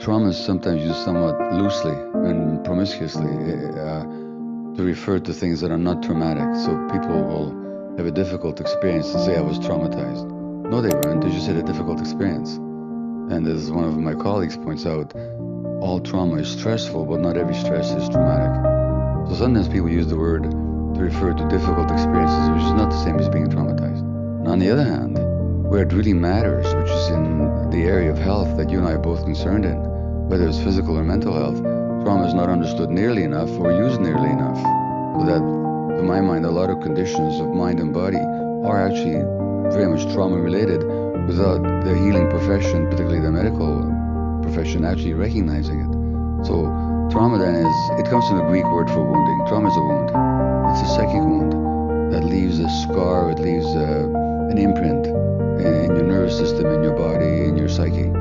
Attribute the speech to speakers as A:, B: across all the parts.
A: Trauma is sometimes used somewhat loosely and promiscuously to refer to things that are not traumatic. So people will have a difficult experience and say, I was traumatized. No, they weren't. They just had a difficult experience. And as one of my colleagues points out, all trauma is stressful, but not every stress is traumatic. So sometimes people use the word to refer to difficult experiences, which is not the same as being traumatized. And on the other hand, where it really matters, which is in the area of health that you and I are both concerned in, whether it's physical or mental health, trauma is not understood nearly enough or used nearly enough. So that, to my mind, a lot of conditions of mind and body are actually very much trauma related without the healing profession, particularly the medical profession, actually recognizing it. So trauma then it comes from the Greek word for wounding. Trauma is a wound. It's a psychic wound that leaves a scar, it leaves an imprint in your nervous system, in your body, in your psyche,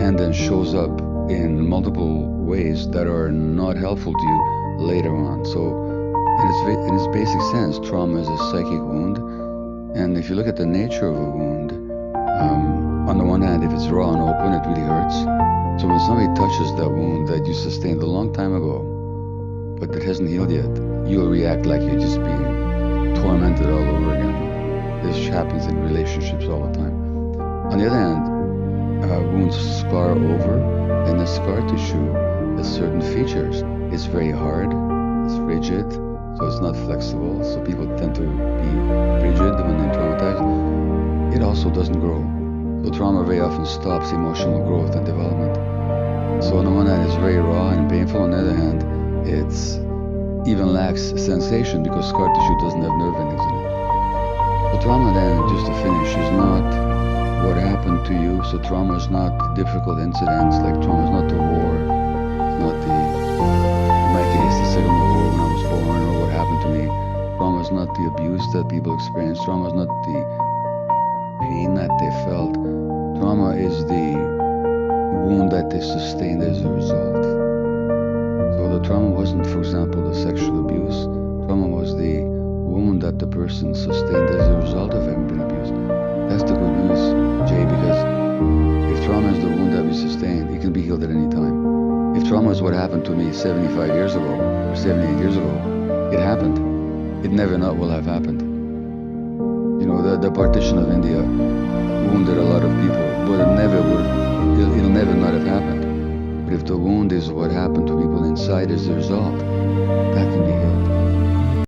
A: and then shows up in multiple ways that are not helpful to you later on. So in its basic sense, trauma is a psychic wound. And if you look at the nature of a wound, on the one hand, if it's raw and open, it really hurts. So when somebody touches that wound that you sustained a long time ago, but it hasn't healed yet, you'll react like you're just being tormented all over again. This happens in relationships all the time. On the other hand, wounds scar over, and the scar tissue has certain features. It's very hard, it's rigid, so it's not flexible, so people tend to be rigid when they're traumatized. It also doesn't grow. So trauma very often stops emotional growth and development. So on the one hand, it's very raw and painful. On the other hand, it's even lacks sensation because scar tissue doesn't have nerve endings in it. So trauma then, just to finish, is not what happened to you. So trauma is not difficult incidents, like trauma is not the war. It's not in my case, the Second World War when I was born or what happened to me. Trauma is not the abuse that people experience. Trauma is not the pain that they felt. Trauma is the wound that they sustained as a result. So the trauma wasn't, for example, the sexual abuse. Trauma was the wound that the person sustained as a result of having been abused. That's the good news, Jay, because if trauma is the wound that we sustained, it can be healed at any time. If trauma is what happened to me 75 years ago or 78 years ago, it happened. It never not will have happened. You know, the partition of India wounded a lot of people, but it'll never not have happened. But if the wound is what happened to people inside as a result, that can be healed.